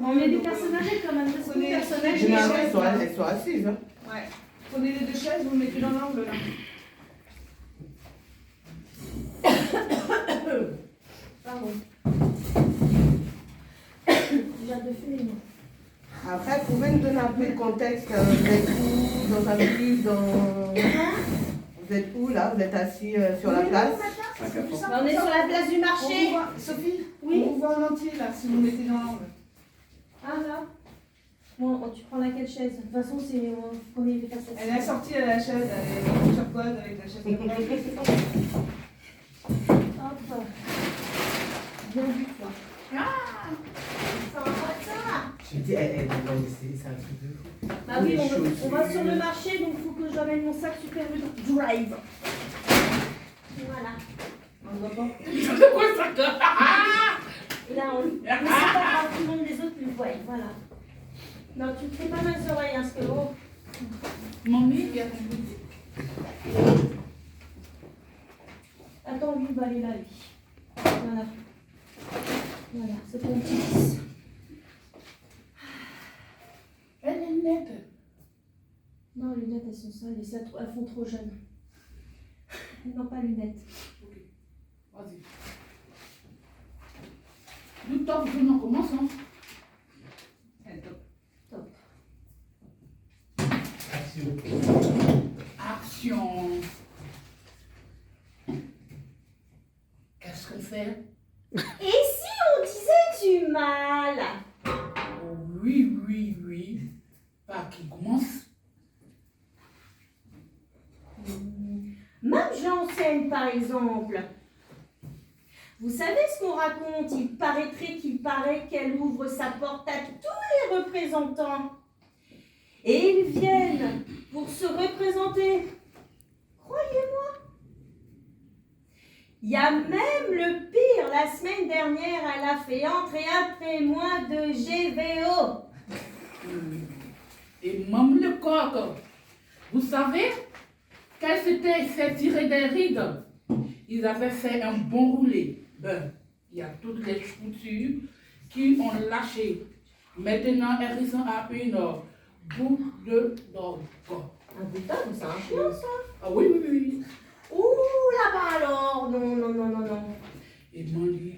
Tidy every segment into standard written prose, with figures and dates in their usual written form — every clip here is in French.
On met des personnes âgées quand même, parce que les personnes âgées. Généralement, elles sont assises. Hein. Ouais. Prenez les deux chaises, vous le mettez dans l'angle là. Pardon. J'ai hâte de fumer, moi. Après, vous pouvez nous donner un peu le contexte. Vous êtes où? Dans un bus, Vous êtes où là? Vous êtes assis sur la place? On est sur la place du marché. Sophie, oui. on vous voit en entier là, si vous mettez dans l'angle. Ah là. Bon, tu prends laquelle chaise? De toute façon, c'est prenez les facettes. Elle est sortie à la chaise, elle est sur code avec la chaise de Hop. Bien vu, toi. Ah, ça va pas être ça. Je me dis, c'est un truc de fou. Bah oui, on va sur le marché, donc il faut que j'amène mon sac Super Drive. Voilà. On voit pas. c'est quoi ça? Là, mais c'est pas grave, tout le monde les autres le voient, voilà. Non, tu me fais pas mal les oreilles, hein, parce que oh. Mamie, il y a ton goûter. Attends, lui, il va aller là, lui. Voilà. Voilà, c'est ton petit fils. Elle est nette. Non, les lunettes, elles sont sales, elles font trop jeunes. Non, pas lunettes. Ok, vas-y. Nous top, on commence, hein? Top. Action. Qu'est-ce qu'on fait? Et si on disait du mal? Oh, oui. Pas qui commence. Mme Janssen, par exemple. Vous savez ce qu'on raconte? Il paraît qu'elle ouvre sa porte à tous les représentants. Et ils viennent pour se représenter. Croyez-moi. Il y a même le pire. La semaine dernière, elle a fait entrer après moi de GVO. Et même le coq, vous savez, quand c'était fait tirer des rides, ils avaient fait un bon roulé. Ben, il y a toutes les coutures qui ont lâché. Maintenant, elles sont à une boucle de drogue. Un bouton, c'est un chien, ça. Ah oui. Ouh, là-bas alors. Non. Et Mandy,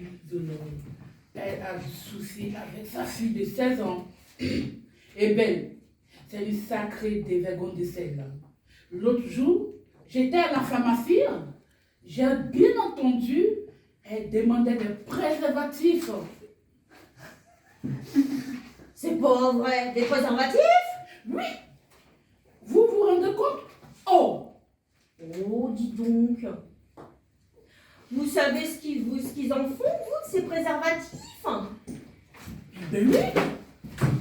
elle a du souci avec sa fille de 16 ans. Et belle, c'est une sacrée dévergondée de celle-là. L'autre jour, j'étais à la pharmacie, j'ai bien entendu, elle demandait des préservatifs. C'est pas vrai. Des préservatifs? Oui. Vous vous rendez compte? Oh, dis donc. Vous savez ce qu'ils en font, vous, de ces préservatifs? ben oui.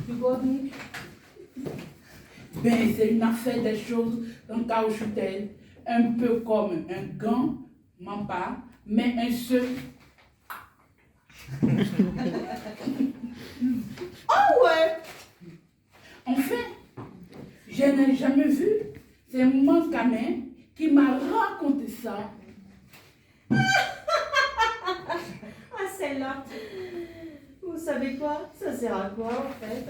C'est quoi donc? Ben, c'est une affaire des choses en caoutchouc, un peu comme un gant, non pas, mais un seul. Oh ouais. Enfin, je n'ai jamais vu. C'est mon gamin qui m'a raconté ça. Ah, celle-là. Vous savez quoi? Ça sert à quoi, en fait?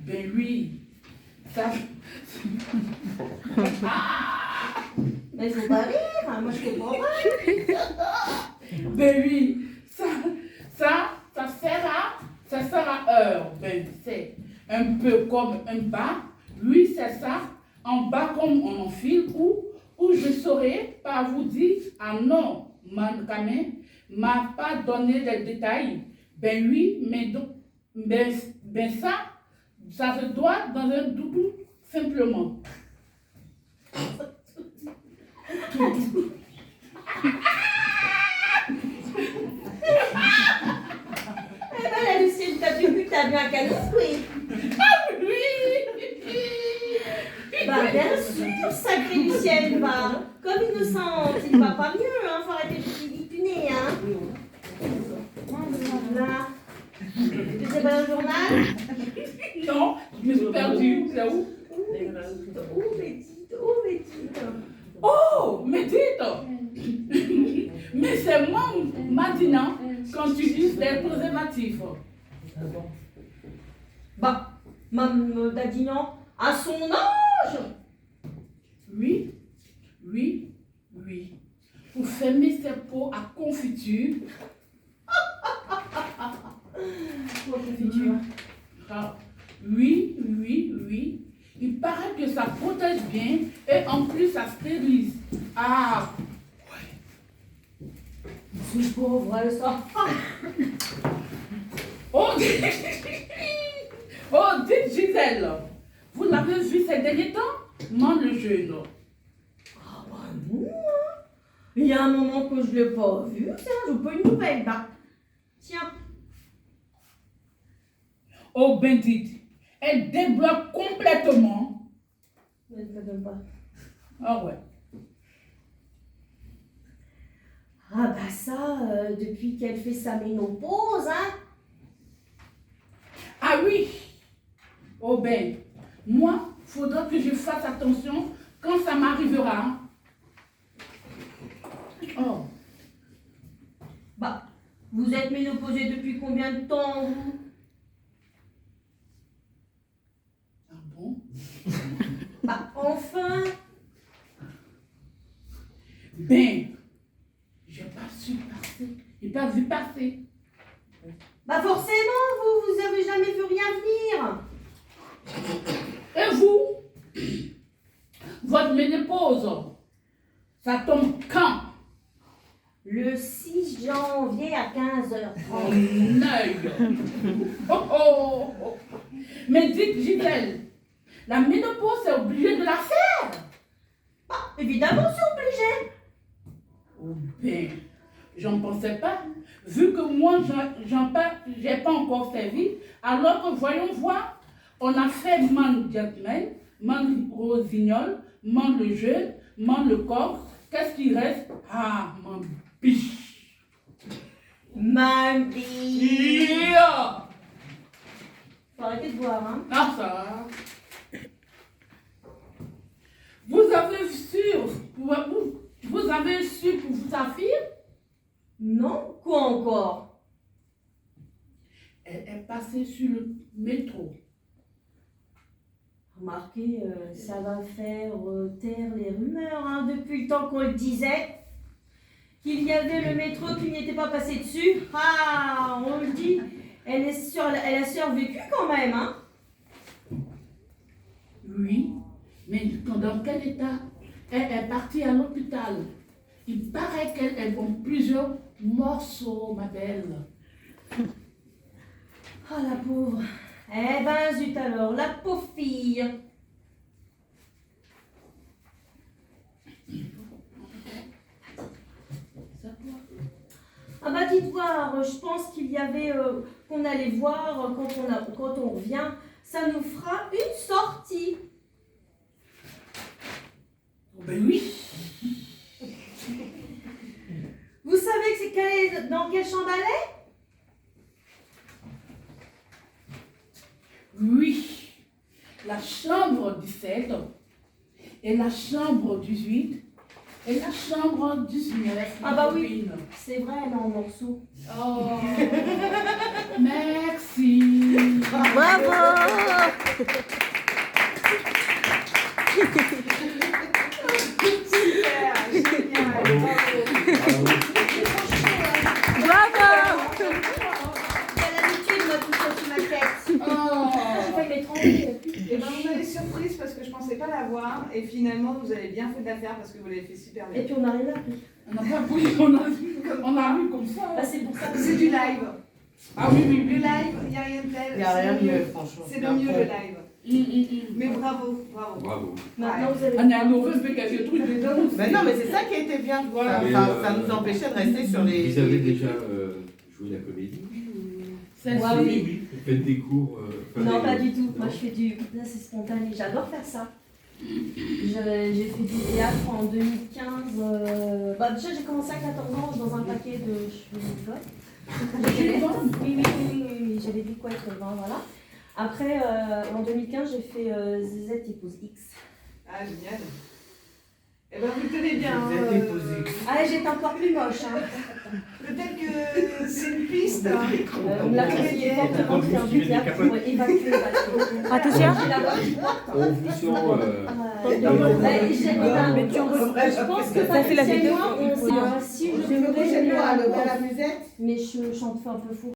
Ben oui, ça... Mais il faut pas rire, moi je comprends pas. Ben oui, ça sert à heure. Ben, c'est un peu comme un bas. Lui, c'est ça. En bas, comme on enfile, où je saurais pas vous dire, ah non, mon gamin m'a pas donné les détails. Ben oui, mais donc, ben ça se doit dans un doudou, simplement. Doudou. Eh ben la Lucie, t'as vu que t'as vu un cadeau, oui. Ah oui. Bah bien sûr, sacrée Lucienne, va. Comme innocente, il va pas mieux, hein. Faut arrêter de s'y hein. Là. Tu sais pas le journal? Non, je me suis perdue. C'est où? Médite. Oh, Médite. Mais c'est moi, maintenant, quand tu dis des préservatifs. Bah, Mme Dadignan, à son âge. Oui, oui, oui. Pour fermer ses pots à confiture. Pour la confiture. Ah, oui, oui, oui. Il paraît que ça protège bien et en plus ça stérilise. Ah, C'est pas vrai ça. oh, oh, dites Gisèle, vous l'avez vu ces derniers temps? Non, le jeune. Ah bah non, hein. Il y a un moment que je ne l'ai pas vu, tiens, je veux pas une nouvelle, bah. Tiens. Oh, ben dites, elle débloque complètement. Ne te donne pas. Ah ouais. Ah bah ça, depuis qu'elle fait sa ménopause, hein. Ah oui. Oh ben, moi, faudra que je fasse attention quand ça m'arrivera. Oh, Bah, vous êtes ménopausée depuis combien de temps, vous? ah bon? Bah, enfin. Ben, j'ai pas su passer. J'ai pas vu passer. Bah forcément, vous avez jamais vu rien venir. Et vous? Votre ménopause, ça tombe quand? Le 6 janvier à 15h30. En œil. Oh, oh, oh. Mais dites, Gisèle, la ménopause, c'est obligé de la faire. Bah, évidemment, c'est obligé. Oh ben, j'en pensais pas. Vu que moi, j'ai pas encore servi, alors que voyons voir, on a fait man gentleman, man rossignol, man le jeune, man le coq. Qu'est-ce qui reste? Ah, man biche. Mamie. Yeah. Faut arrêter de boire, hein. Ah ça. Vous avez su pour vous affirmer? Non, quoi encore? Elle est passée sur le métro. Remarquez, ça va faire taire les rumeurs, hein, depuis le temps qu'on le disait. Qu'il y avait le métro qui n'était pas passé dessus. Ah, on le dit, elle a survécu quand même, hein. Oui, mais dans quel état? Elle est partie à l'hôpital. Il paraît qu'elle est dans plusieurs morceaux, ma belle. Ah, la pauvre. Eh ben, zut alors, la pauvre fille. Ah bah dites voir, je pense qu'il y avait, qu'on allait voir quand on revient, ça nous fera une sortie. Oh ben oui. Vous savez que dans quelle chambre elle est? Oui. La chambre 17 et la chambre 18 et la chambre 19. Ah bah oui, copine. c'est vrai, elle est en morceaux. Oh, merci. Bravo! Bravo! J'ai l'habitude, moi, tout ça sur ma tête. Oh. J'ai failli m'étrangler. Et ben on est surprise parce que je pensais pas la voir et finalement vous avez bien fait de la faire parce que vous l'avez fait super Et bien. puis on arrive à plus. On n'a pas pris, on a vu comme ça. Bah, c'est pour ça que C'est du live. Ah oui, oui, Le oui. live, il n'y a rien de tel. Il n'y a rien de c'est le mieux, franchement. C'est le mieux le live. Mais Mais bravo, bravo. Bravo. Maintenant, vous avez. on a un nouveau peu quelque truc dedans. Mais non, mais c'est ça qui a été bien. Voilà. Ça nous empêchait de rester sur les. Vous avez déjà joué la comédie? C'est Ouais, sûr. oui. Vous faites des cours Non, pas du tout. Non. Moi, je fais du. Là, c'est spontané. J'adore faire ça. J'ai fait du théâtre en 2015. Bah, déjà, j'ai commencé à 14 ans dans un paquet de cheveux de gosse. Oui, j'avais dit quoi être 20, voilà. Après, en 2015, j'ai fait Z épouse X. Ah génial. Eh ben, vous le tenez bien. Vous êtes épousé. Ah, j'étais encore plus moche. Hein. Peut-être que c'est une piste. La comédienne Quand rentre vous en suivez des Bulgarie capables. pour évacuer la bateau. Attention. Je la vois qui porte. Confusion. Je pense que Ça fait la Patricia et vidéo. moi, on s'est si je Tu veux voulais, coucher moi à la musette? mais je chante un peu faux.